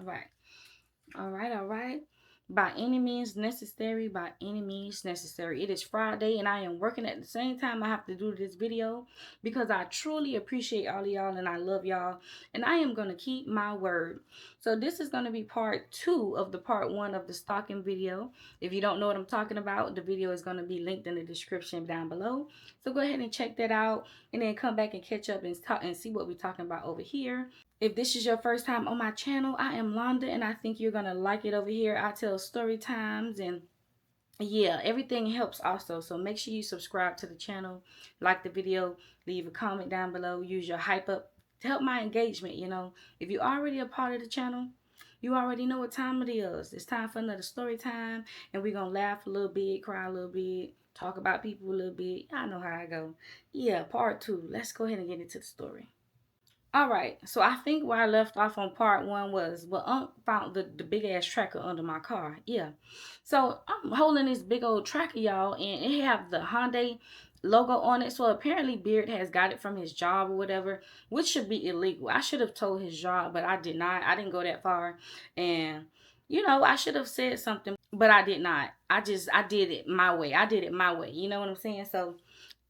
All right. All right, all right. By any means necessary, by any means necessary. It is Friday and I am working at the same time I have to do this video because I truly appreciate all of y'all and I love y'all. And I am going to keep my word. So this is going to be part 2 of the part 1 of the stalking video. If you don't know what I'm talking about, the video is going to be linked in the description down below. So go ahead and check that out and then come back and catch up and talk and see what we're talking about over here. If this is your first time on my channel, I am Londa and I think you're going to like it over here. I tell story times and yeah, everything helps also. So make sure you subscribe to the channel, like the video, leave a comment down below, use your hype up to help my engagement, you know. If you're already a part of the channel, you already know what time it is. It's time for another story time and we're going to laugh a little bit, cry a little bit, talk about people a little bit. Y'all know how I go. Yeah, part 2. Let's go ahead and get into the story. All right, so I think where I left off on part 1 was, well, Unc found the big ass tracker under my car. Yeah, so I'm holding this big old tracker, y'all, and it have the Hyundai logo on it. So apparently Beard has got it from his job or whatever, which should be illegal. I should have told his job, but I did not. I didn't go that far, and you know I should have said something, but I did not. I did it my way. I did it my way. You know what I'm saying? So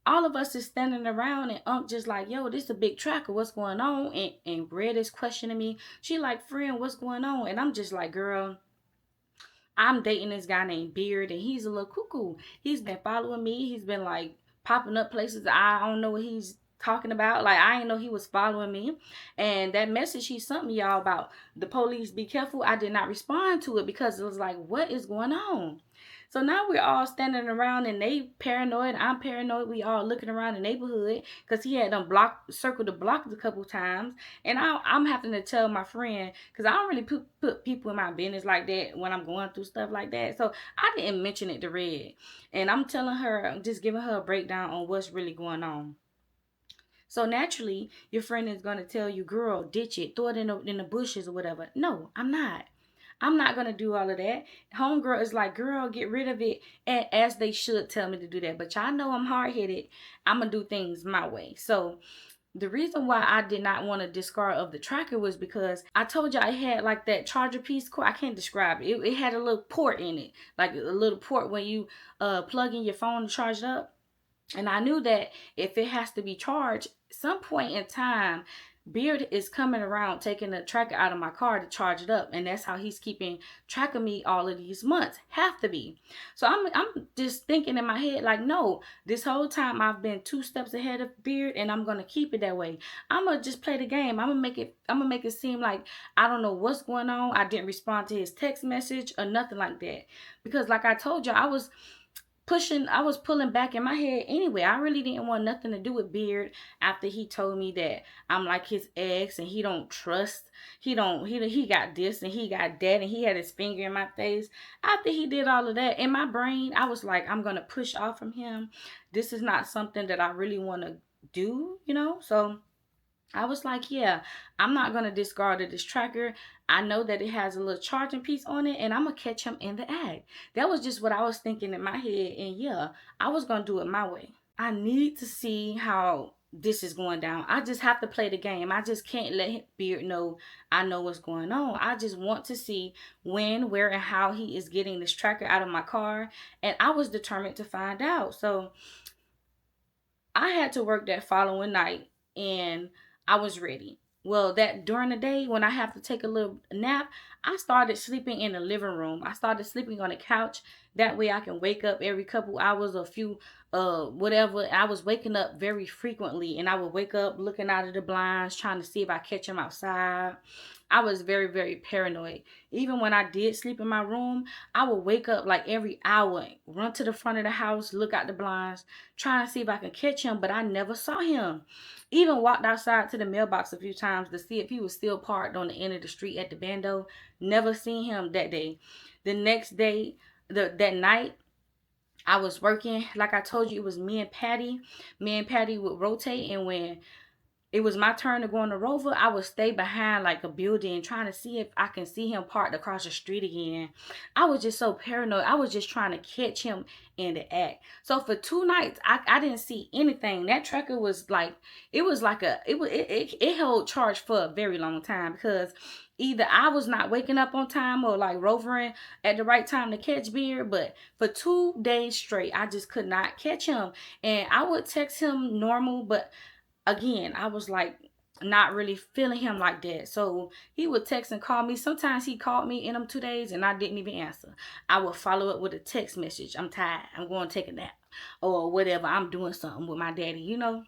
all of us is standing around and Unc just like, yo, this is a big tracker. What's going on? And Red is questioning me. She like, friend, what's going on? And I'm just like, girl, I'm dating this guy named Beard and he's a little cuckoo. He's been following me. He's been like popping up places. I don't know what he's talking about. Like, I didn't know he was following me. And that message he sent me, y'all, about the police, be careful, I did not respond to it because it was like, what is going on? So now we're all standing around and they paranoid. I'm paranoid. We all looking around the neighborhood because he had them circled the block a couple times. And I'm having to tell my friend because I don't really put people in my business like that when I'm going through stuff like that. So I didn't mention it to Red. And I'm telling her, I'm just giving her a breakdown on what's really going on. So naturally, your friend is going to tell you, girl, ditch it, throw it in the bushes or whatever. No, I'm not. I'm not going to do all of that. Homegirl is like, girl, get rid of it. And as they should tell me to do that. But y'all know I'm hard-headed. I'm going to do things my way. So the reason why I did not want to discard of the tracker was because I told you I had like that charger piece cord. I can't describe it. It had a little port in it. Like a little port when you plug in your phone to charge it up. And I knew that if it has to be charged, some point in time, Beard is coming around taking the tracker out of my car to charge it up. And that's how he's keeping track of me all of these months. Have to be. So I'm just thinking in my head, like, no, this whole time I've been 2 steps ahead of Beard and I'm gonna keep it that way. I'm gonna just play the game. I'm gonna make it seem like I don't know what's going on. I didn't respond to his text message or nothing like that. Because like I told you, I was pulling back in my head anyway. I really didn't want nothing to do with Beard after he told me that I'm like his ex and he don't trust. He got this and he got that and he had his finger in my face. After he did all of that, in my brain, I was like, I'm going to push off from him. This is not something that I really want to do, you know? So I was like, yeah, I'm not going to discard this tracker. I know that it has a little charging piece on it and I'm going to catch him in the act. That was just what I was thinking in my head. And yeah, I was going to do it my way. I need to see how this is going down. I just have to play the game. I just can't let Beard know I know what's going on. I just want to see when, where, and how he is getting this tracker out of my car. And I was determined to find out. So I had to work that following night and I was ready. Well, that during the day when I have to take a little nap, I started sleeping in the living room. I started sleeping on the couch. That way I can wake up every couple hours, a few whatever. I was waking up very frequently and I would wake up looking out of the blinds trying to see if I catch him outside. I was very, very paranoid. Even when I did sleep in my room, I would wake up like every hour, run to the front of the house, look out the blinds, trying to see if I could catch him, but I never saw him. Even walked outside to the mailbox a few times to see if he was still parked on the end of the street at the bando. Never seen him that day. The next day, that night, I was working. Like I told you, it was me and Patty. Me and Patty would rotate, and when it was my turn to go on the rover, I would stay behind like a building trying to see if I can see him parked across the street again. I was just so paranoid. I was just trying to catch him in the act. So for 2 nights, I didn't see anything. That tracker was like, it was like it held charge for a very long time, because either I was not waking up on time or like rovering at the right time to catch Beard. But for 2 days straight, I just could not catch him. And I would text him normal, but again, I was like not really feeling him like that. So he would text and call me. Sometimes he called me in them 2 days and I didn't even answer. I would follow up with a text message. I'm tired. I'm going to take a nap. Or whatever. I'm doing something with my daddy. You know,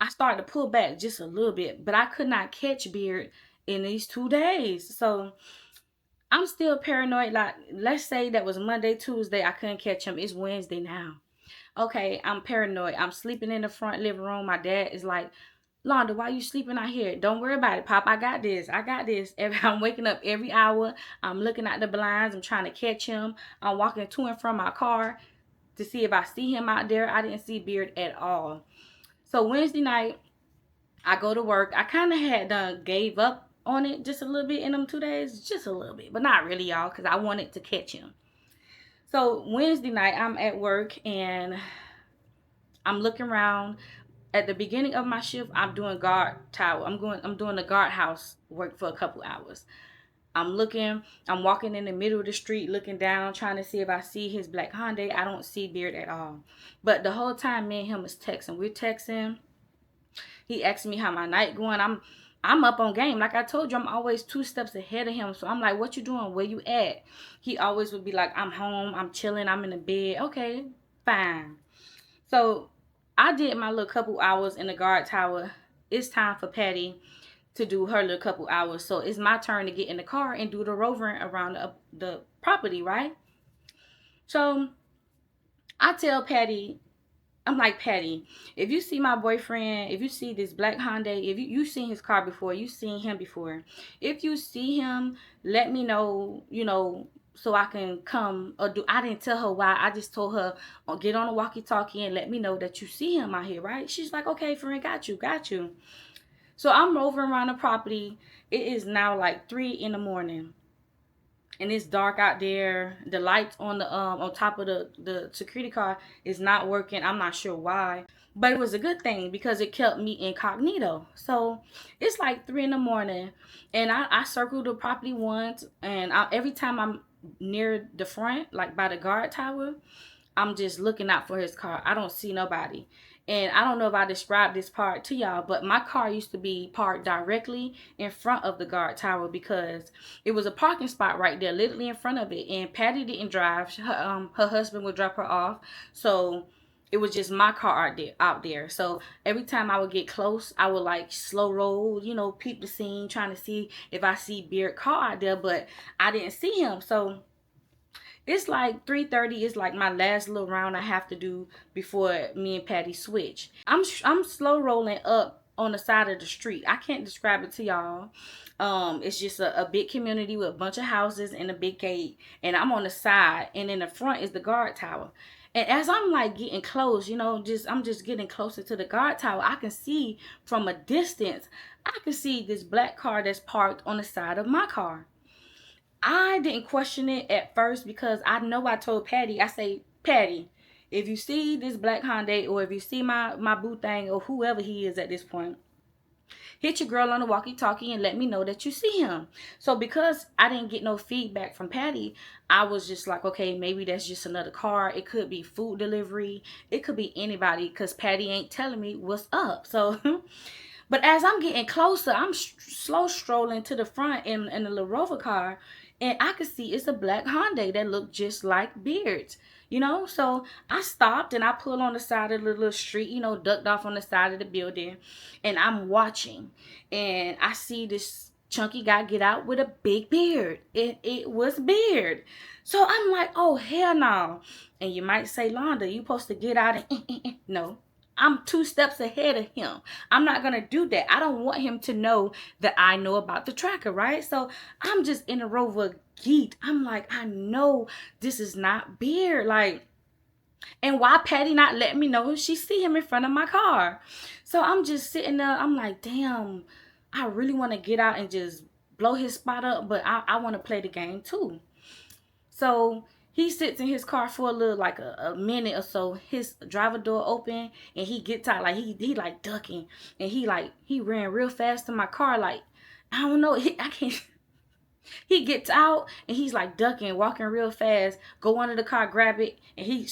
I started to pull back just a little bit, but I could not catch Beard in these 2 days. So I'm still paranoid. Like, let's say that was Monday, Tuesday. I couldn't catch him. It's Wednesday now. Okay, I'm paranoid. I'm sleeping in the front living room. My dad is like, Londa, why you sleeping out here? Don't worry about it, Pop. I got this. I got this. I'm waking up every hour. I'm looking at the blinds. I'm trying to catch him. I'm walking to and from my car to see if I see him out there. I didn't see Beard at all. So Wednesday night, I go to work. I kind of had done gave up on it just a little bit in them 2 days. Just a little bit. But not really, y'all, because I wanted to catch him. So Wednesday night, I'm at work and I'm looking around. At the beginning of my shift, I'm doing guard tower. I'm doing the guardhouse work for a couple hours. I'm walking in the middle of the street looking down, trying to see if I see his black Hyundai. I don't see Beard at all. But the whole time me and him is texting. We're texting. He asked me how my night going. I'm up on game. Like I told you, I'm always 2 steps ahead of him. So I'm like, what you doing? Where you at? He always would be like, I'm home, I'm chilling, I'm in the bed. Okay, fine. So I did my little couple hours in the guard tower. It's time for Patty to do her little couple hours. So it's my turn to get in the car and do the rovering around the property, right? So I tell Patty, I'm like, Patty, if you see my boyfriend, if you see this black Hyundai, if you seen his car before, you seen him before. If you see him, let me know, so I can come or do. I didn't tell her why. I just told her, oh, get on the walkie-talkie and let me know that you see him out here, right? She's like, okay, friend, got you. So I'm roving around the property. It is now like 3 in the morning. And it's dark out there. The lights on top of the security car is not working. I'm not sure why, but it was a good thing because it kept me incognito. So it's like 3 in the morning, and I circled the property once, and every time I'm near the front, like by the guard tower, I'm just looking out for his car. I don't see nobody. And I don't know if I described this part to y'all, but my car used to be parked directly in front of the guard tower because it was a parking spot right there, literally in front of it. And Patty didn't drive. Her husband would drop her off. So it was just my car out there. So every time I would get close, I would like slow roll, peep the scene, trying to see if I see Beard car out there, but I didn't see him. So it's like 3:30. It's like my last little round I have to do before me and Patty switch. I'm slow rolling up on the side of the street. I can't describe it to y'all. It's just a big community with a bunch of houses and a big gate, and I'm on the side, and in the front is the guard tower. And as I'm like getting close, I'm just getting closer to the guard tower, I can see from a distance, I can see this black car that's parked on the side of my car. I didn't question it at first because I know I told Patty, I say, Patty, if you see this black Hyundai or if you see my boo thing or whoever he is at this point, hit your girl on the walkie-talkie and let me know that you see him. So because I didn't get no feedback from Patty, I was just like, okay, maybe that's just another car. It could be food delivery. It could be anybody because Patty ain't telling me what's up. So, but as I'm getting closer, I'm slow strolling to the front in the little Rover car. And I could see it's a black Hyundai that looked just like Beard's, So I stopped and I pulled on the side of the little street, ducked off on the side of the building. And I'm watching. And I see this chunky guy get out with a big beard. It was Beard. So I'm like, oh, hell no. And you might say, Londa, you supposed to get out and no. I'm 2 steps ahead of him. I'm not going to do that. I don't want him to know that I know about the tracker, right? So I'm just in a Rover geet. I'm like, I know this is not Beard. Like, And why Patty not letting me know if she see him in front of my car? So I'm just sitting there. I'm like, damn, I really want to get out and just blow his spot up, but I want to play the game too. So he sits in his car for a little, like a minute or so. His driver door open, and he gets out, like he like ducking, and he ran real fast to my car, like I don't know, I can't. He gets out and he's like ducking, walking real fast, go under the car, grab it, and he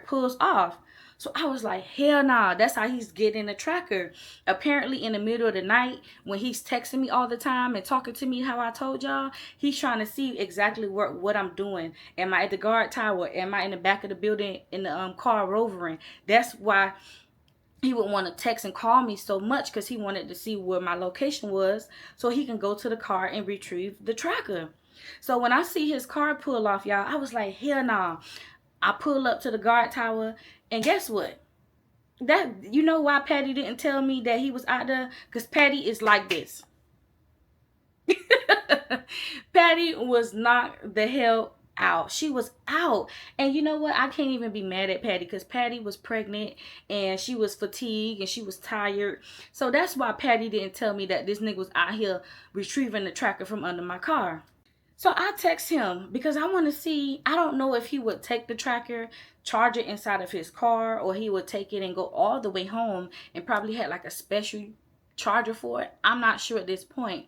pulls off. So I was like, hell nah, that's how he's getting the tracker. Apparently in the middle of the night, when he's texting me all the time and talking to me how I told y'all, he's trying to see exactly what I'm doing. Am I at the guard tower? Am I in the back of the building in the car rovering? That's why he would want to text and call me so much, because he wanted to see where my location was so he can go to the car and retrieve the tracker. So when I see his car pull off, y'all, I was like, hell nah. I pull up to the guard tower, and guess what? That, you know why Patty didn't tell me that he was out there? Because Patty is like this. Patty was knocked the hell out. She was out. And you know what? I can't even be mad at Patty, because Patty was pregnant and she was fatigued and she was tired. So that's why Patty didn't tell me that this nigga was out here retrieving the tracker from under my car. So I text him because I want to see. I don't know if he would take the tracker, charge it inside of his car, or he would take it and go all the way home and probably had like a special charger for it. I'm not sure at this point.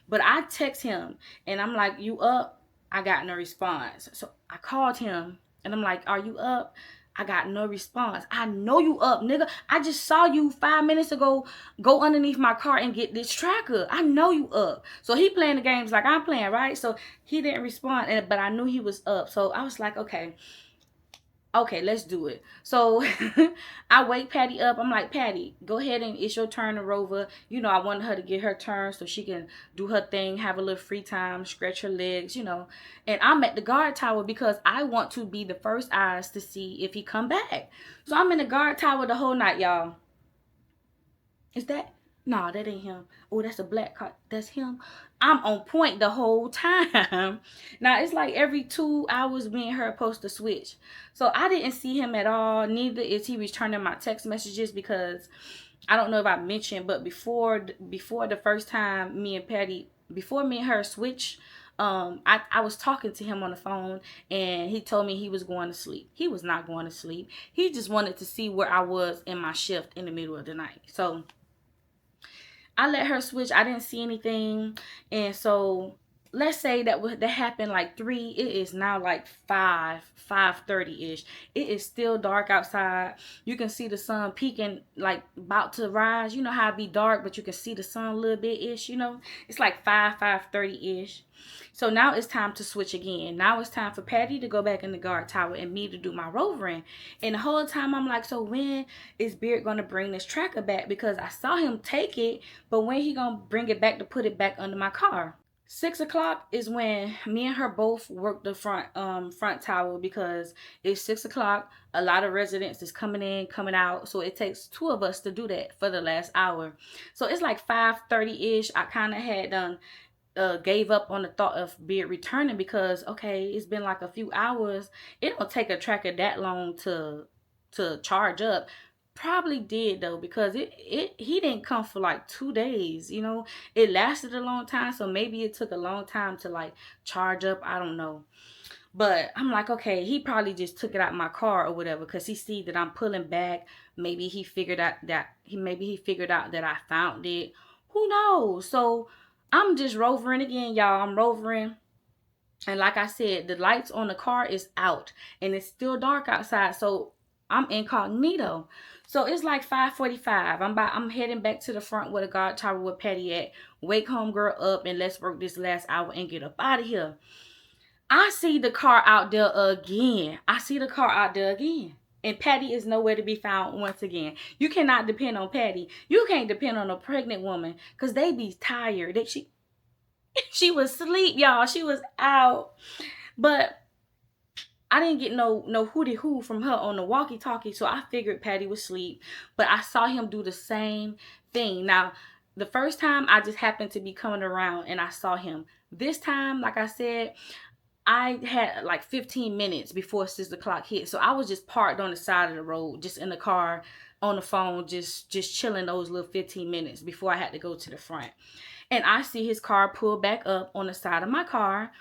But I text him and I'm like, you up? I got no response. So I called him and I'm like, are you up? I got no response. I know you up, nigga. I just saw you 5 minutes ago go underneath my car and get this tracker. I know you up. So he playing the games like I'm playing, right? So he didn't respond, but I knew he was up. So I was like, okay, let's do it. So I wake Patty up. I'm like, Patty, go ahead, and it's your turn to rover. You know, I wanted her to get her turn so she can do her thing, have a little free time, stretch her legs, you know. And I'm at the guard tower because I want to be the first eyes to see if he come back. So I'm in the guard tower the whole night, y'all. Is that? Nah, that ain't him. Oh, that's a black car. That's him. I'm on point the whole time. Now, it's like every 2 hours me and her supposed to switch. So I didn't see him at all. Neither is he returning my text messages, because I don't know if I mentioned, but before the first time before me and her switch, I was talking to him on the phone, and he told me he was going to sleep. He was not going to sleep. He just wanted to see where I was in my shift in the middle of the night. So I let her switch. I didn't see anything. And so let's say that happened like 3. It is now like 5:30 ish. It is still dark outside. You can see the sun peeking, like about to rise. You know how it be dark, but you can see the sun a little bit ish, you know. It's like 5:30 ish. So now it's time to switch again. Now it's time for Patty to go back in the guard tower and me to do my rovering. And the whole time I'm like, so when is Beard gonna bring this tracker back? Because I saw him take it, but when he gonna bring it back to put it back under my car? 6 o'clock is when me and her both work the front tower, because it's 6 o'clock. A lot of residents is coming in, coming out, so it takes 2 of us to do that for the last hour. So it's like 5:30 ish. I kind of had done gave up on the thought of Beard returning, because okay, it's been like a few hours. It don't take a tracker that long to charge up. Probably did though, because he didn't come for like 2 days, you know. It lasted a long time, so maybe it took a long time to like charge up. I don't know. But I'm like, okay, he probably just took it out my car or whatever, because he see that I'm pulling back. Maybe he figured out that I found it. Who knows? So I'm just rovering again, y'all. I'm rovering. And like I said, the lights on the car is out and it's still dark outside. So I'm incognito. So it's like 5:45. I'm heading back to the front where the guard tower with Patty at. Wake homegirl up and let's work this last hour and get up out of here. I see the car out there again. And Patty is nowhere to be found once again. You cannot depend on Patty. You can't depend on a pregnant woman, because they be tired. She was asleep, y'all. She was out. But I didn't get no hootie hoo from her on the walkie-talkie, so I figured Patty was asleep. But I saw him do the same thing. Now, the first time I just happened to be coming around and I saw him. This time, like I said, I had like 15 minutes before 6 o'clock hit. So I was just parked on the side of the road, just in the car, on the phone, just chilling those little 15 minutes before I had to go to the front. And I see his car pull back up on the side of my car.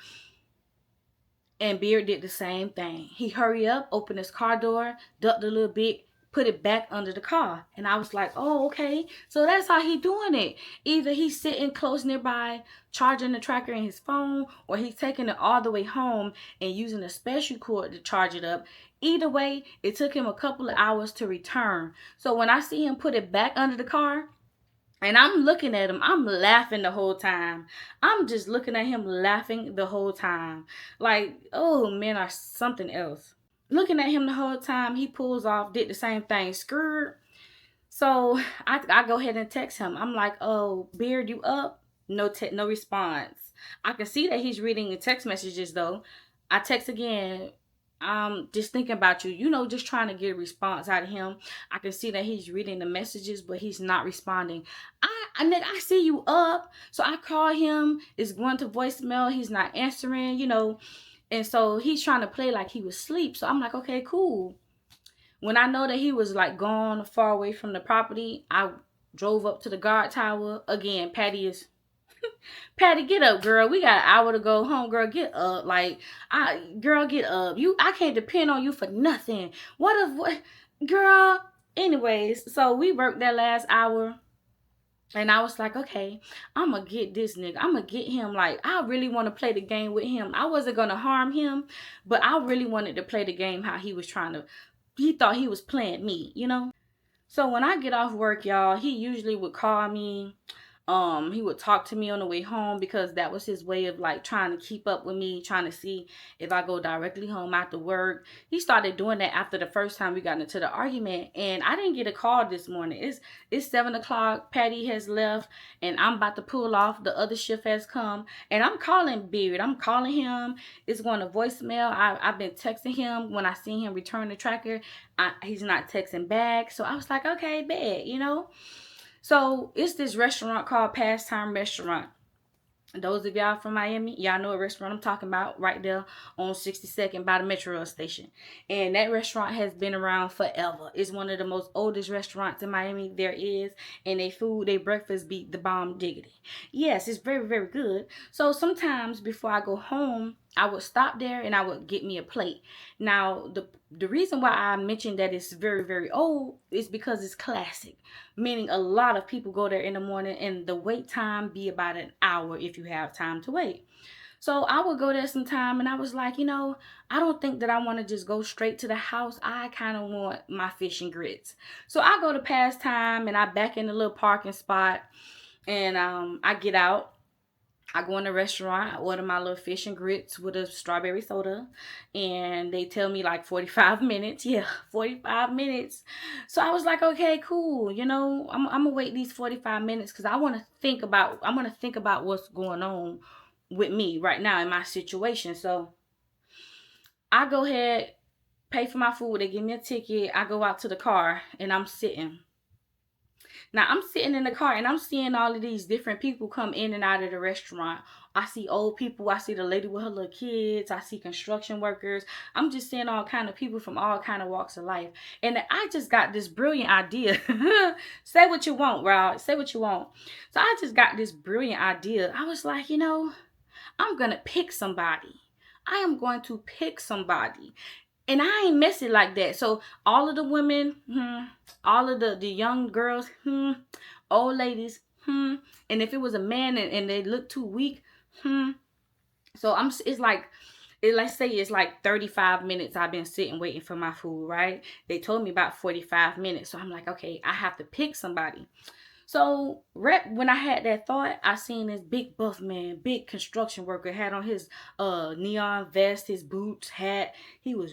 And Beard did the same thing. He hurried up, opened his car door, ducked a little bit, put it back under the car. And I was like, oh, okay. So that's how he doing it. Either he's sitting close nearby, charging the tracker in his phone, or he's taking it all the way home and using a special cord to charge it up. Either way, it took him a couple of hours to return. So when I see him put it back under the car, and I'm looking at him, I'm laughing the whole time. I'm just looking at him laughing the whole time. Like, oh, men are something else. Looking at him the whole time, he pulls off, did the same thing, screwed. So I go ahead and text him. I'm like, oh, Beard, you up? No response. I can see that he's reading the text messages though. I text again. Just thinking about you, just trying to get a response out of him. I can see that he's reading the messages, but he's not responding. I see you up. So I call him. It's going to voicemail. He's not answering, And so he's trying to play like he was asleep. So I'm like, okay, cool. When I know that he was like gone far away from the property, I drove up to the guard tower. Again, Patty, get up, girl. We got an hour to go home, girl. Get up. Girl, get up. I can't depend on you for nothing. Girl? Anyways, so we worked that last hour. And I was like, okay, I'm going to get this nigga. I'm going to get him. Like, I really want to play the game with him. I wasn't going to harm him, but I really wanted to play the game how he was he thought he was playing me, So when I get off work, y'all, he usually would call me. He would talk to me on the way home because that was his way of like trying to keep up with me, trying to see if I go directly home after work. He started doing that after the first time we got into the argument, and I didn't get a call this morning. It's 7 o'clock. Patty has left, and I'm about to pull off. The other shift has come, and I'm calling Beard. I'm calling him. It's going to voicemail. I've been texting him when I see him return the tracker. He's not texting back, so I was like, okay, bad, So it's this restaurant called Pastime Restaurant. Those of y'all from Miami, y'all know a restaurant I'm talking about right there on 62nd by the Metro station. And that restaurant has been around forever. It's one of the most oldest restaurants in Miami there is. And their breakfast beat the bomb diggity. Yes, it's very, very good. So sometimes before I go home, I would stop there and I would get me a plate. Now, the reason why I mentioned that it's very, very old is because it's classic. Meaning a lot of people go there in the morning and the wait time be about an hour if you have time to wait. So I would go there sometime and I was like, I don't think that I want to just go straight to the house. I kind of want my fish and grits. So I go to Pastime and I back in the little parking spot and I get out. I go in the restaurant, I order my little fish and grits with a strawberry soda, and they tell me like 45 minutes. Yeah, 45 minutes. So I was like, okay, cool. I'm gonna wait these 45 minutes because I'm gonna think about what's going on with me right now in my situation. So I go ahead, pay for my food. They give me a ticket. I go out to the car and I'm sitting. Now, I'm sitting in the car and I'm seeing all of these different people come in and out of the restaurant. I see old people. I see the lady with her little kids. I see construction workers. I'm just seeing all kind of people from all kind of walks of life. And I just got this brilliant idea. Say what you want, Rod. Say what you want. So I just got this brilliant idea. I was like, I'm going to pick somebody. I am going to pick somebody. And I ain't messy like that. So all of the women, all of the young girls, old ladies, and if it was a man and they look too weak, So let's say it's like 35 minutes I've been sitting waiting for my food, right? They told me about 45 minutes. So I'm like, okay, I have to pick somebody. So when I had that thought, I seen this big buff man, big construction worker, had on his neon vest, his boots, hat. He was,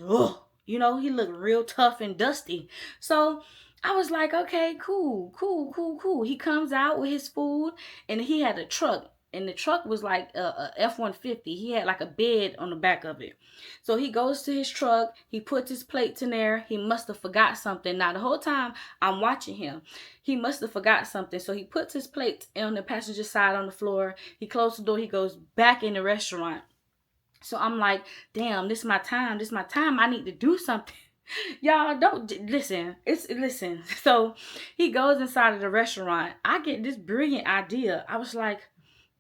he looked real tough and dusty. So I was like, okay, cool. He comes out with his food and he had a truck. And the truck was like a F-150. He had like a bed on the back of it. So he goes to his truck. He puts his plates in there. He must have forgot something. Now, the whole time I'm watching him, he must have forgot something. So he puts his plates on the passenger side on the floor. He closes the door. He goes back in the restaurant. So I'm like, damn, this is my time. This is my time. I need to do something. Y'all don't listen. Listen. So he goes inside of the restaurant. I get this brilliant idea. I was like,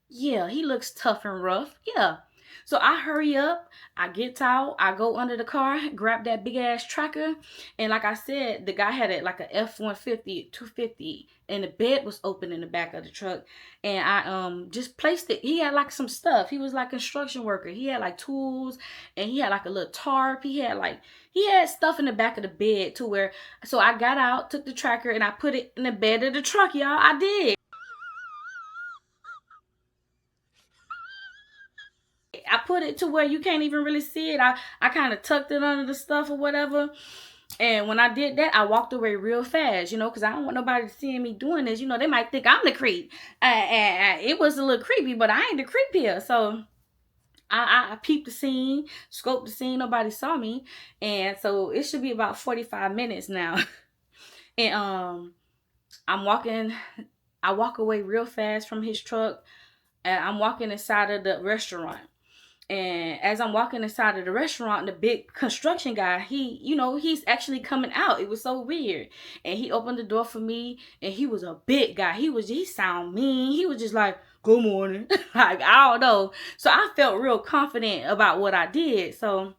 yeah, he looks tough and rough. Yeah. So I hurry up, I get out, I go under the car, grab that big ass tracker, and like I said, the guy had it like a F-150, 250, and the bed was open in the back of the truck, and I just placed it. He had like some stuff. He was like a construction worker. He had like tools, and he had like a little tarp. He had stuff in the back of the bed to where. So I got out, took the tracker, and I put it in the bed of the truck, y'all. I did. I put it to where you can't even really see it. I kind of tucked it under the stuff or whatever. And when I did that, I walked away real fast, because I don't want nobody seeing me doing this. They might think I'm the creep. It was a little creepy, but I ain't the creep here. So I peeped the scene, scoped the scene. Nobody saw me. And so it should be about 45 minutes now. And I'm walking. I walk away real fast from his truck. And I'm walking inside of the restaurant. And as I'm walking inside of the restaurant, the big construction guy, he's actually coming out. It was so weird. And he opened the door for me, and he was a big guy. He sound mean. He was just like, good morning. Like, I don't know. So I felt real confident about what I did. So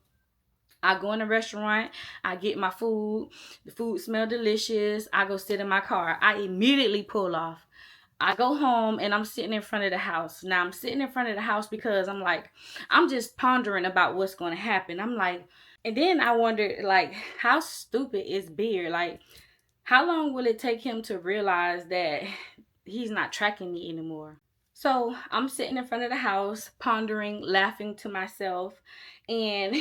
I go in the restaurant, I get my food. The food smell delicious. I go sit in my car. I immediately pull off. I go home and I'm sitting in front of the house. Now I'm sitting in front of the house because I'm just pondering about what's going to happen. I'm like, and then I wondered, like, how stupid is Beard? Like, how long will it take him to realize that he's not tracking me anymore? So I'm sitting in front of the house, pondering, laughing to myself, and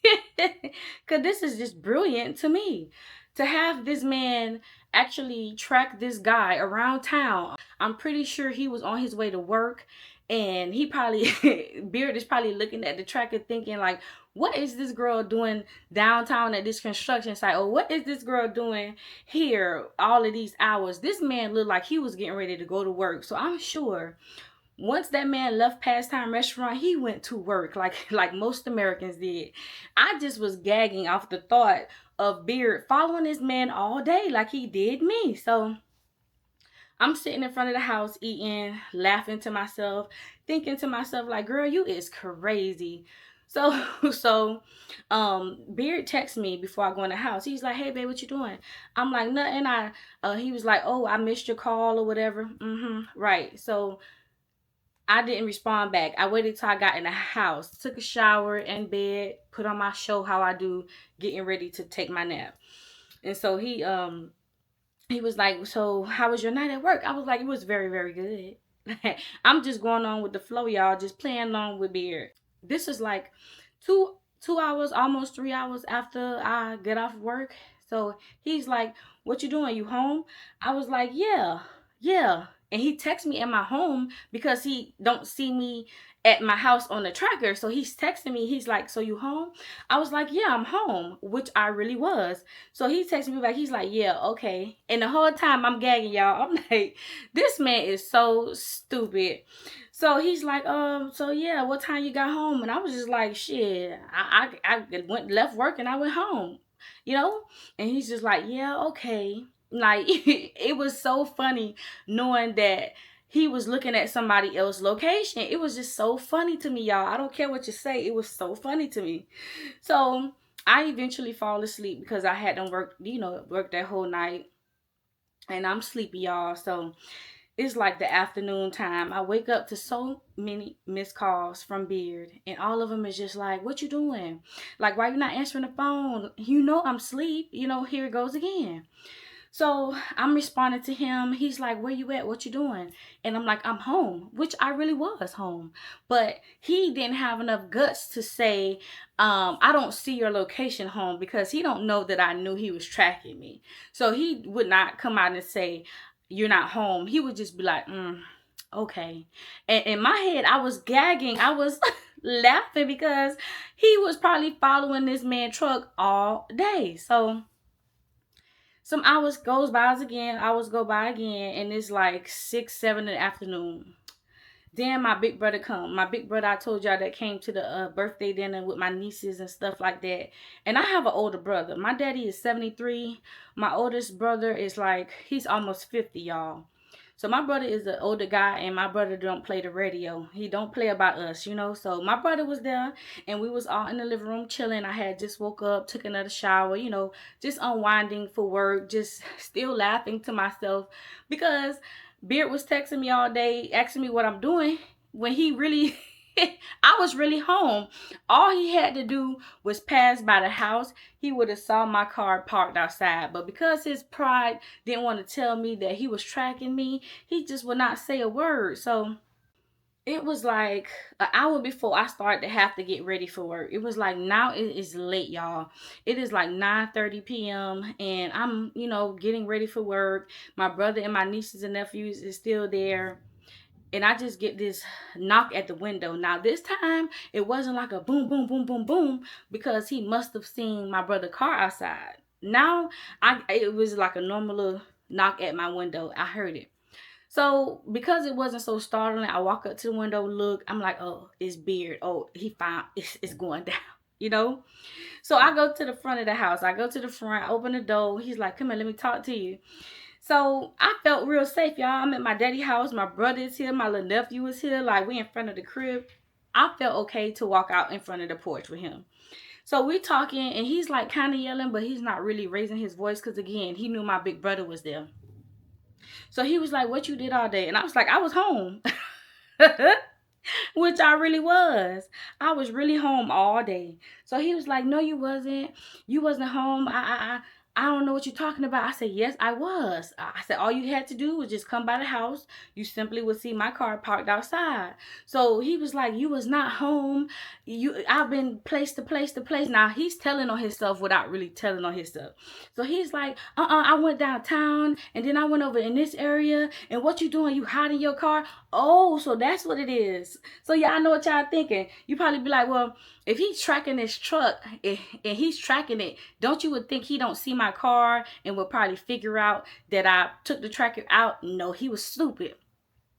because this is just brilliant to me to have this man actually track this guy around town. I'm pretty sure he was on his way to work, and he probably Beard is probably looking at the tracker thinking like, what is this girl doing downtown at this construction site, or what is this girl doing here all of these hours? This man looked like he was getting ready to go to work. So I'm sure once that man left Pastime Restaurant, he went to work like most Americans did. I just was gagging off the thought of Beard following this man all day like he did me. So I'm sitting in front of the house eating, laughing to myself, thinking to myself like, girl, you is crazy. So Beard texts me before I go in the house. He's like, hey babe, what you doing? I'm like, nothing. He was like, oh, I missed your call or whatever. Right. So I didn't respond back. I waited till I got in the house, took a shower in bed, put on my show how I do, getting ready to take my nap. And so he was like, so how was your night at work? I was like, it was very, very good. I'm just going on with the flow, y'all, just playing along with Beard. This is like two hours, almost 3 hours after I get off work. So he's like, what you doing? You home? I was like, yeah. And he texts me at my home because he don't see me at my house on the tracker. So he's texting me. He's like, so you home? I was like, yeah, I'm home, which I really was. So he texted me back. He's like, yeah, okay. And the whole time I'm gagging, y'all. I'm like, this man is so stupid. So he's like, so yeah, what time you got home? And I was just like, shit, I left work and I went home, you know? And he's just like, yeah, okay. Like, it was so funny knowing that he was looking at somebody else's location. It was just so funny to me, y'all. I don't care what you say. It was so funny to me. So I eventually fall asleep because I had done work that whole night. And I'm sleepy, y'all. So it's like the afternoon time. I wake up to so many missed calls from Beard, and all of them is just like, what you doing? Like, why you not answering the phone? I'm asleep. Here it goes again. So I'm responding to him. He's like, where you at? What you doing? And I'm like, I'm home, which I really was home. But he didn't have enough guts to say, I don't see your location home, because he don't know that I knew he was tracking me. So he would not come out and say, you're not home. He would just be like, okay. And in my head, I was gagging. I was laughing because he was probably following this man truck all day. So some hours go by again, and it's like 6, 7 in the afternoon. Then my big brother come. My big brother, I told y'all, that came to the birthday dinner with my nieces and stuff like that. And I have an older brother. My daddy is 73. My oldest brother is like, he's almost 50, y'all. So my brother is an older guy, and my brother don't play the radio. He don't play about us, you know. So my brother was there, and we was all in the living room chilling. I had just woke up, took another shower, you know, just unwinding for work, just still laughing to myself because Beard was texting me all day, asking me what I'm doing when he really, I was really home. All he had to do was pass by the house. He would have saw my car parked outside. But because his pride didn't want to tell me that he was tracking me, he just would not say a word. So it was like an hour before I started to have to get ready for work. It was like, now it is late, y'all. It is like 9:30 p.m. and I'm, you know, getting ready for work. My brother and my nieces and nephews is still there. And I just get this knock at the window. Now this time it wasn't like a boom, boom, boom, boom, boom, because he must have seen my brother's car outside. Now it was like a normal little knock at my window. I heard it. So because it wasn't so startling, I walk up to the window, look, I'm like, oh, it's Beard. Oh, he found it's going down, you know? So I go to the front of the house. I go to the front, I open the door. He's like, come here, let me talk to you. So I felt real safe, y'all. I'm at my daddy's house. My brother is here. My little nephew is here. Like, we in front of the crib. I felt okay to walk out in front of the porch with him. So we talking, and he's like kind of yelling, but he's not really raising his voice because, again, he knew my big brother was there. So he was like, what you did all day? And I was like, I was home. Which I really was. I was really home all day. So he was like, no, you wasn't. You wasn't home. I don't know what you're talking about. I said, yes, I was. I said, all you had to do was just come by the house. You simply would see my car parked outside. So he was like, you was not home. I've been place to place to place. Now he's telling on himself without really telling on himself. So he's like, I went downtown and then I went over in this area. And what you doing? You hiding your car? Oh, so that's what it is. So yeah, I know what y'all thinking. You probably be like, well, if he's tracking this truck and he's tracking it, don't you would think he don't see my car and would probably figure out that I took the tracker out? No, he was stupid.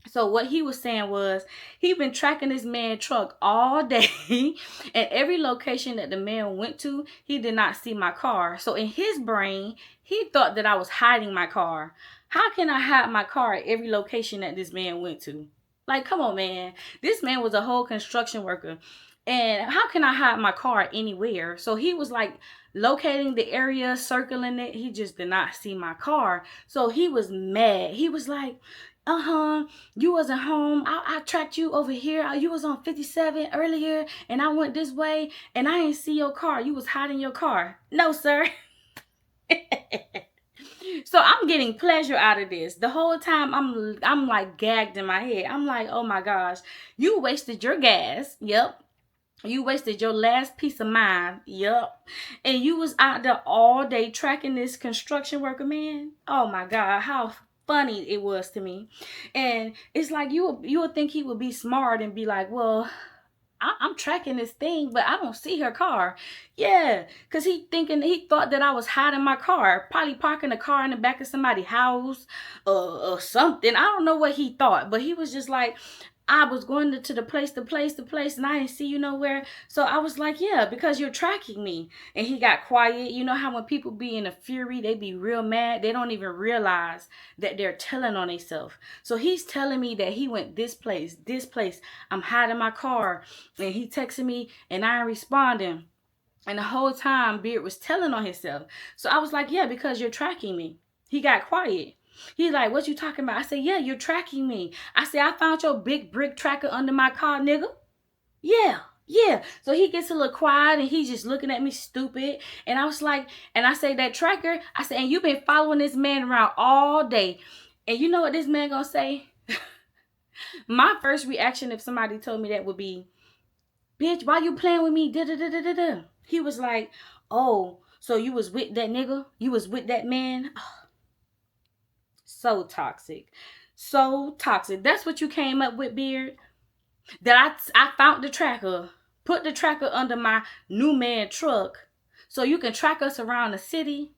So what he was saying was he been tracking this man's truck all day. And every location that the man went to, he did not see my car. So in his brain, he thought that I was hiding my car. How can I hide my car at every location that this man went to? Like, come on, man. This man was a whole construction worker. And how can I hide my car anywhere? So he was like locating the area, circling it. He just did not see my car. So he was mad. He was like, you wasn't home. I tracked you over here. You was on 57 earlier and I went this way and I didn't see your car. You was hiding your car. No, sir. So I'm getting pleasure out of this. The whole time I'm like gagged in my head. I'm like, oh my gosh, you wasted your gas. Yep. You wasted your last piece of mind. Yup. And you was out there all day tracking this construction worker, man. Oh my God, how funny it was to me. And it's like you would think he would be smart and be like, well, I'm tracking this thing, but I don't see her car. Yeah, because he thought that I was hiding my car, probably parking the car in the back of somebody's house or something. I don't know what he thought, but he was just like, I was going to the place, and I didn't see you nowhere. So I was like, yeah, because you're tracking me. And he got quiet. You know how when people be in a fury, they be real mad. They don't even realize that they're telling on themselves. So he's telling me that he went this place. I'm hiding my car. And he texted me and I ain't responding. And the whole time, Beard was telling on himself. So I was like, yeah, because you're tracking me. He got quiet. He's like, what you talking about? I said, yeah, you're tracking me. I said, I found your big brick tracker under my car, nigga. Yeah. So he gets a little quiet and he's just looking at me stupid. And I was like, and I say, that tracker, I said, and you've been following this man around all day. And you know what this man gonna say? My first reaction if somebody told me that would be, bitch, why you playing with me? Da-da-da-da-da-da. He was like, oh, so you was with that nigga? You was with that man? Oh. So toxic. That's what you came up with, Beard? That I found the tracker, put the tracker under my new man truck so you can track us around the city?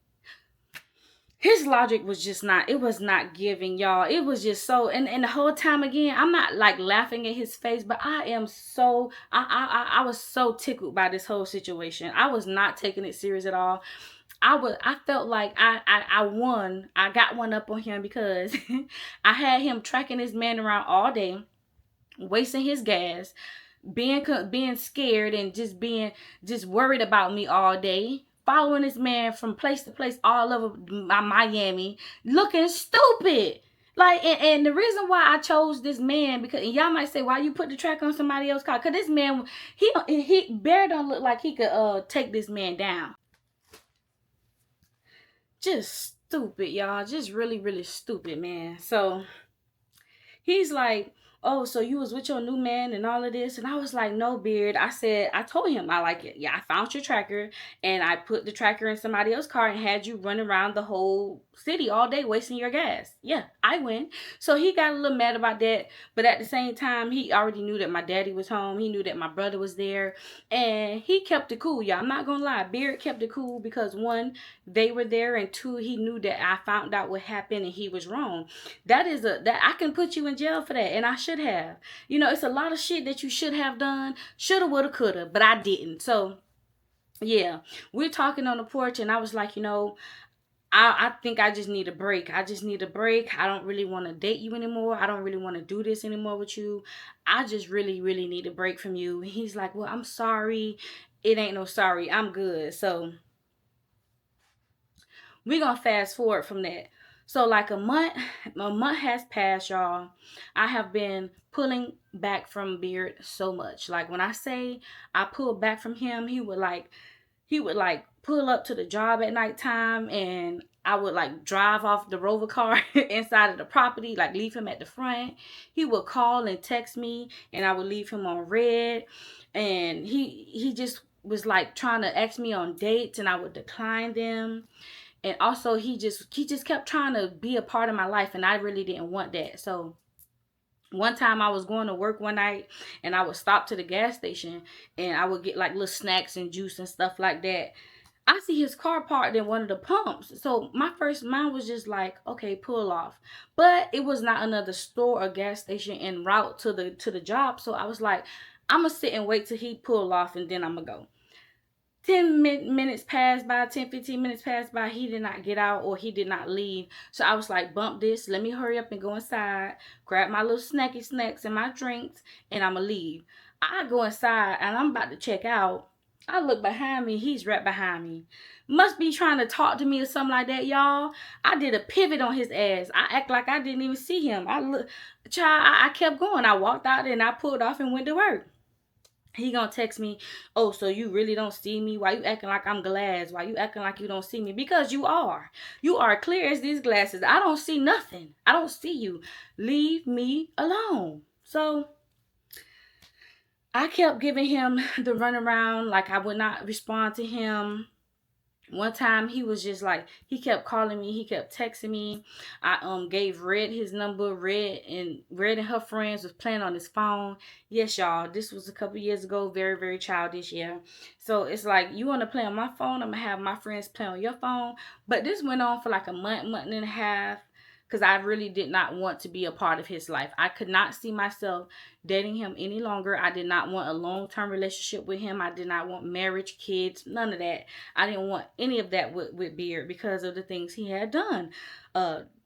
his logic was just not, it was not giving, y'all. It was just so, and the whole time, again, I'm not like laughing at his face, but I am so, I was so tickled by this whole situation. I was not taking it serious at all. I felt like I won. I got one up on him because I had him tracking this man around all day, wasting his gas, being scared, and just worried about me all day, following this man from place to place all over Miami, looking stupid. Like, and the reason why I chose this man, because, and y'all might say, why you put the track on somebody else's car? Because this man, he Bear don't look like he could take this man down. Just stupid, y'all. Just really, really stupid, man. So he's like, oh, so you was with your new man and all of this? And I was like, no, Beard. I told him, I like it. Yeah, I found your tracker and I put the tracker in somebody else's car and had you running around the whole city all day wasting your gas. Yeah, I win. So he got a little mad about that. But at the same time, he already knew that my daddy was home. He knew that my brother was there. And he kept it cool, y'all. I'm not going to lie. Beard kept it cool because, one, they were there, and two, he knew that I found out what happened and he was wrong. That I can put you in jail for that, and I should have. It's a lot of shit that you should have done, shoulda, woulda, coulda, but I didn't. So yeah, we're talking on the porch, and I was like, I think I just need a break. I just need a break. I don't really want to date you anymore. I don't really want to do this anymore with you. I just really, really need a break from you. And he's like, well, I'm sorry. It ain't no sorry. I'm good. So we're gonna fast forward from that. So like a month has passed, y'all. I have been pulling back from Beard so much. Like, when I say I pulled back from him, he would pull up to the job at nighttime, and I would like drive off the Rover car inside of the property, like leave him at the front. He would call and text me, and I would leave him on red. And he just was like trying to ask me on dates, and I would decline them. And also he just kept trying to be a part of my life, and I really didn't want that. So one time I was going to work one night, and I would stop to the gas station, and I would get like little snacks and juice and stuff like that. I see his car parked in one of the pumps. So my first mind was just like, okay, pull off. But it was not another store or gas station en route to the job. So I was like, I'm gonna sit and wait till he pull off, and then I'm gonna go. 10 minutes passed by, 10, 15 minutes passed by. He did not get out, or he did not leave. So I was like, bump this. Let me hurry up and go inside, grab my little snacky snacks and my drinks, and I'm going to leave. I go inside, and I'm about to check out. I look behind me. He's right behind me. Must be trying to talk to me or something like that, y'all. I did a pivot on his ass. I act like I didn't even see him. I kept going. I walked out, and I pulled off and went to work. He gonna text me, oh, so you really don't see me? Why you acting like I'm glass? Why you acting like you don't see me? Because you are. You are clear as these glasses. I don't see nothing. I don't see you. Leave me alone. So I kept giving him the runaround, like I would not respond to him. One time he was just like, he kept calling me, he kept texting me. I gave Red his number. Red and her friends was playing on his phone. Yes, y'all, this was a couple years ago. Very, very childish, yeah. So it's like, you want to play on my phone, I'm gonna have my friends play on your phone. But this went on for like a month and a half, because I really did not want to be a part of his life. I could not see myself dating him any longer. I did not want a long-term relationship with him. I did not want marriage, kids, none of that. I didn't want any of that with Beard, because of the things he had done.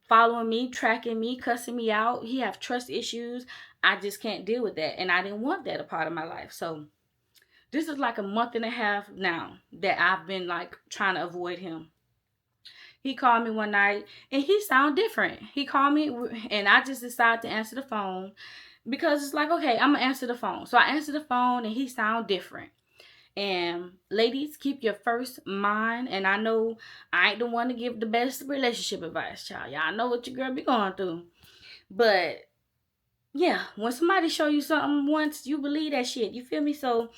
Following me, tracking me, cussing me out. He have trust issues. I just can't deal with that. And I didn't want that a part of my life. So this is like a month and a half now that I've been like trying to avoid him. He called me one night, and he sounded different. He called me, and I just decided to answer the phone, because it's like, okay, I'm gonna answer the phone. So I answered the phone, and he sounded different. And ladies, keep your first mind. And I know I ain't the one to give the best relationship advice, child. Y'all know what your girl be going through. But yeah, when somebody show you something once, you believe that shit. You feel me? So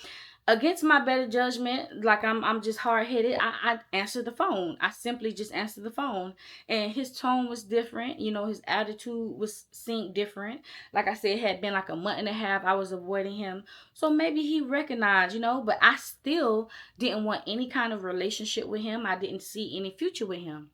against my better judgment, like I'm just hard-headed, I answered the phone. I simply just answered the phone. And his tone was different. His attitude seemed different. Like I said, it had been like a month and a half I was avoiding him. So maybe he recognized, but I still didn't want any kind of relationship with him. I didn't see any future with him.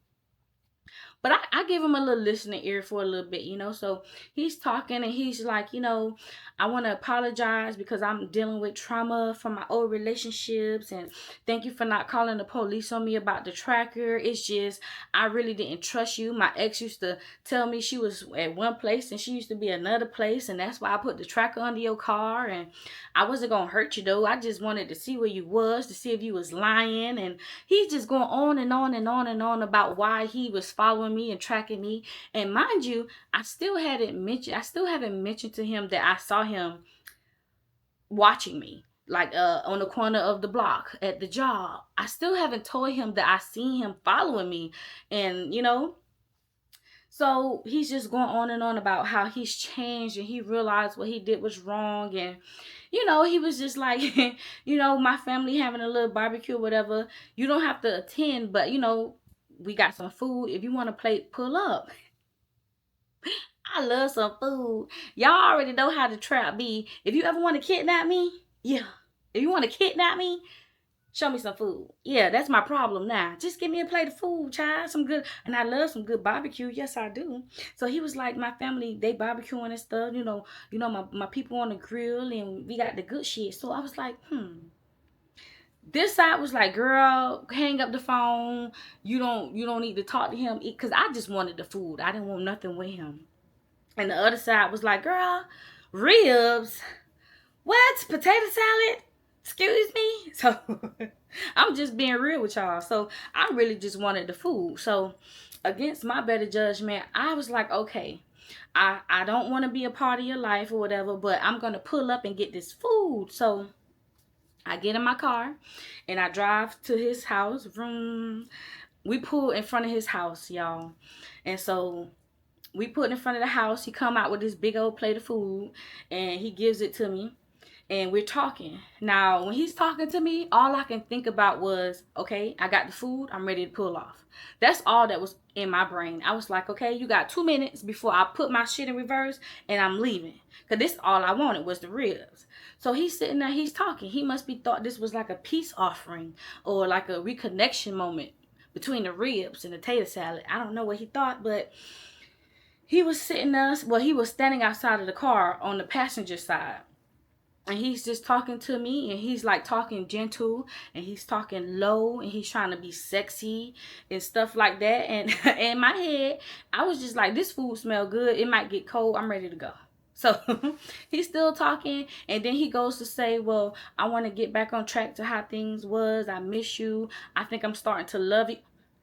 But I give him a little listening ear for a little bit, you know. So he's talking and he's like, I want to apologize because I'm dealing with trauma from my old relationships. And thank you for not calling the police on me about the tracker. It's just, I really didn't trust you. My ex used to tell me she was at one place and she used to be another place. And that's why I put the tracker under your car. And I wasn't going to hurt you though. I just wanted to see where you was, to see if you was lying. And he's just going on and on and on and on about why he was following me and tracking me. And mind you, I still haven't mentioned to him that I saw him watching me, like on the corner of the block at the job. I still haven't told him that I seen him following me. And so he's just going on and on about how he's changed and he realized what he did was wrong. And he was just like, my family having a little barbecue or whatever. You don't have to attend, but we got some food. If you want to pull up. I love some food. Y'all already know how the trap be. If you ever want to kidnap me, yeah. If you want to kidnap me, show me some food. Yeah, that's my problem now. Just give me a plate of food, child. Some good, and I love some good barbecue. Yes, I do. So he was like, my family, they barbecuing and stuff. My people on the grill, and we got the good shit. So I was like, This side was like, girl, hang up the phone. You don't need to talk to him, because I just wanted the food. I didn't want nothing with him. And the other side was like, girl, ribs? What? Potato salad? Excuse me? So I'm just being real with y'all. So I really just wanted the food. So against my better judgment, I was like, okay, I don't want to be a part of your life or whatever, but I'm going to pull up and get this food. So I get in my car and I drive to his house. Vroom. We pull in front of his house, y'all. And so we put in front of the house. He come out with this big old plate of food and he gives it to me. And we're talking. Now, when he's talking to me, all I can think about was, okay, I got the food. I'm ready to pull off. That's all that was in my brain. I was like, okay, you got 2 minutes before I put my shit in reverse and I'm leaving. Because this all I wanted was the ribs. So he's sitting there, he's talking. He must be thought this was like a peace offering or like a reconnection moment between the ribs and the tater salad. I don't know what he thought, but he was sitting there. Well, he was standing outside of the car on the passenger side. And he's just talking to me, and he's like talking gentle, and he's talking low, and he's trying to be sexy and stuff like that. And in my head, I was just like, this food smell good. It might get cold. I'm ready to go. So he's still talking, and then he goes to say, well, I want to get back on track to how things was. I miss you. I think I'm starting to love you.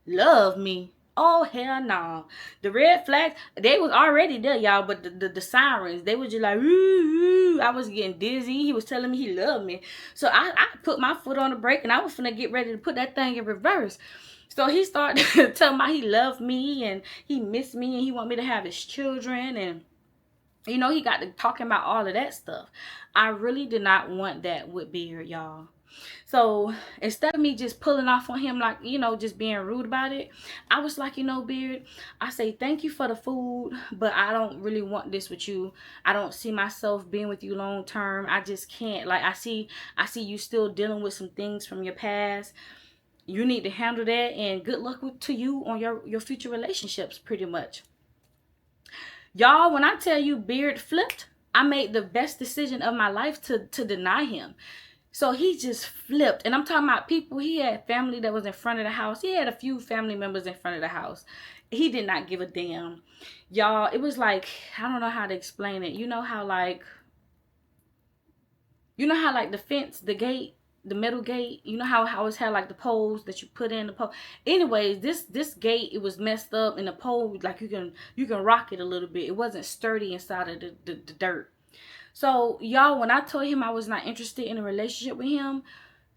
Love me. Oh, hell no. The red flags, they was already there, y'all. But the sirens, they was just like, ooh. I was getting dizzy. He was telling me he loved me. So I put my foot on the brake, and I was finna get ready to put that thing in reverse. So he started telling me he loved me, and he missed me, and he want me to have his children. And, he got to talking about all of that stuff. I really did not want that with Beard, y'all. So instead of me just pulling off on him, like, just being rude about it, I was like, Beard, I say thank you for the food, but I don't really want this with you. I don't see myself being with you long term. I just can't. Like, I see you still dealing with some things from your past. You need to handle that, and good luck to you on your future relationships, pretty much. Y'all, when I tell you Beard flipped, I made the best decision of my life to deny him. So he just flipped. And I'm talking about people. He had family that was in front of the house. He had a few family members in front of the house. He did not give a damn. Y'all, it was like, I don't know how to explain it. You know how like the fence, the gate, the metal gate, how I always had like the poles that you put in the pole. Anyways, this gate, it was messed up, and the pole, like you can rock it a little bit. It wasn't sturdy inside of the dirt. So, y'all, when I told him I was not interested in a relationship with him,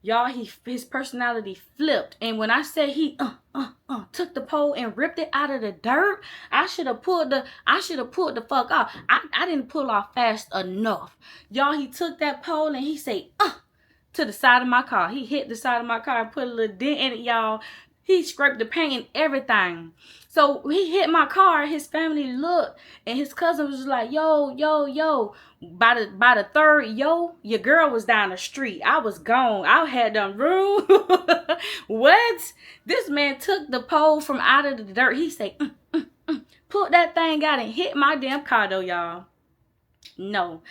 y'all, his personality flipped. And when I said he took the pole and ripped it out of the dirt, I should have pulled the fuck off. I didn't pull off fast enough. Y'all, he took that pole and he said, to the side of my car. He hit the side of my car and put a little dent in it, y'all. He scraped the paint and everything. So he hit my car. His family looked, and his cousin was like, yo. By the third yo, your girl was down the street. I was gone. I had done room. What? This man took the pole from out of the dirt. He said, pulled that thing out and hit my damn car though, y'all. No.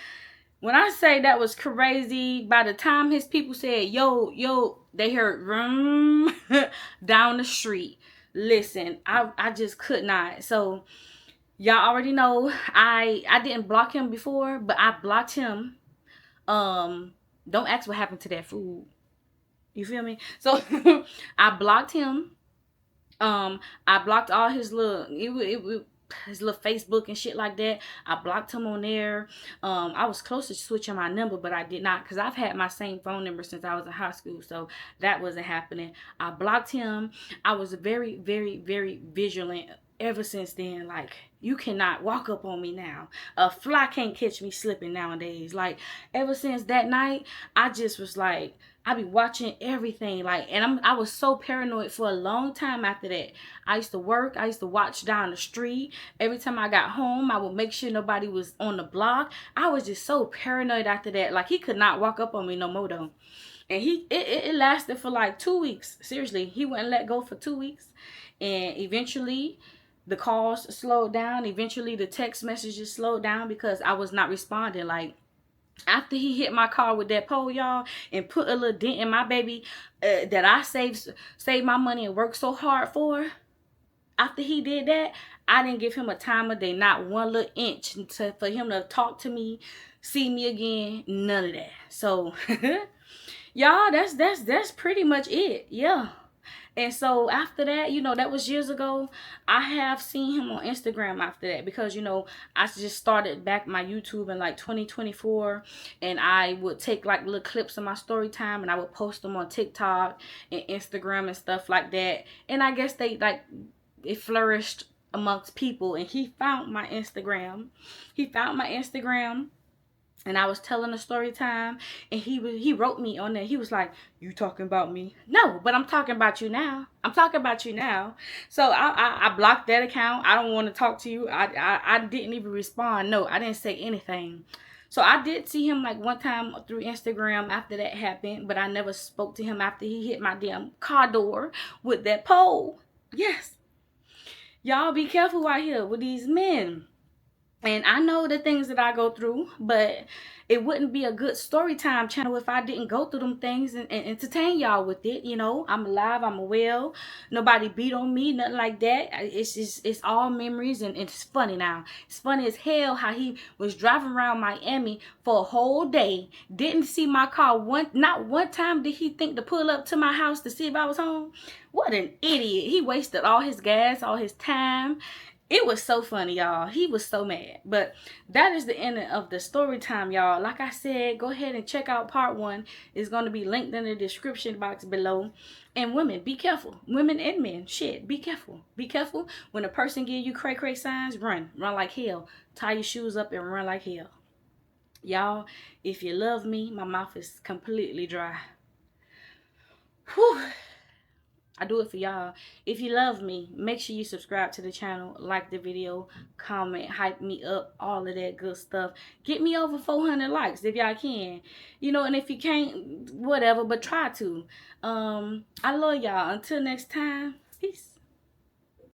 When I say that was crazy, by the time his people said, yo, they heard vroom down the street. Listen, I just could not. So y'all already know I didn't block him before, but I blocked him. Don't ask what happened to that food. You feel me? So I blocked him. I blocked all his little his little Facebook and shit like that. I blocked him on there. I was close to switching my number, but I did not, because I've had my same phone number since I was in high school, so that wasn't happening. I blocked him. I was very, very, very vigilant ever since then. Like, you cannot walk up on me now. A fly can't catch me slipping nowadays. Like, ever since that night, I just was like, I be watching everything, like, and I was so paranoid for a long time after that. I used to work, I used to watch down the street. Every time I got home, I would make sure nobody was on the block. I was just so paranoid after that. Like, he could not walk up on me no more though. And it lasted for like 2 weeks. Seriously, he wouldn't let go for 2 weeks. And eventually the calls slowed down. Eventually the text messages slowed down because I was not responding. Like, after he hit my car with that pole, y'all, and put a little dent in my baby that I saved my money and worked so hard for, after he did that, I didn't give him a time of day, not one little inch for him to talk to me, see me again, none of that. So, y'all, that's pretty much it. Yeah. And so after that, you know, that was years ago. I have seen him on Instagram after that because, you know, I just started back my YouTube in like 2024, and I would take like little clips of my story time and I would post them on TikTok and Instagram and stuff like that. And I guess they like, it flourished amongst people, and he found my Instagram. And I was telling a story time, and he wrote me on there. He was like, "You talking about me?" No, but I'm talking about you now. So I blocked that account. I don't want to talk to you. I didn't even respond. No, I didn't say anything. So I did see him like one time through Instagram after that happened, but I never spoke to him after he hit my damn car door with that pole. Yes. Y'all be careful out here with these men. And I know the things that I go through, but it wouldn't be a good story time channel if I didn't go through them things and entertain y'all with it. You know, I'm alive, I'm well. Nobody beat on me, nothing like that. It's all memories, and it's funny now. It's funny as hell how he was driving around Miami for a whole day. Didn't see my car not one time did he think to pull up to my house to see if I was home. What an idiot. He wasted all his gas, all his time. It was so funny, y'all. He was so mad. But that is the end of the story time, y'all. Like I said, go ahead and check out part 1. It's going to be linked in the description box below. And women, be careful. Women and men, shit, be careful. Be careful. When a person gives you cray-cray signs, run. Run like hell. Tie your shoes up and run like hell. Y'all, if you love me, my mouth is completely dry. Whew. I do it for y'all. If you love me, make sure you subscribe to the channel, like the video, comment, hype me up, all of that good stuff. Get me over 400 likes if y'all can. You know, and if you can't, whatever, but try to. I love y'all. Until next time, peace.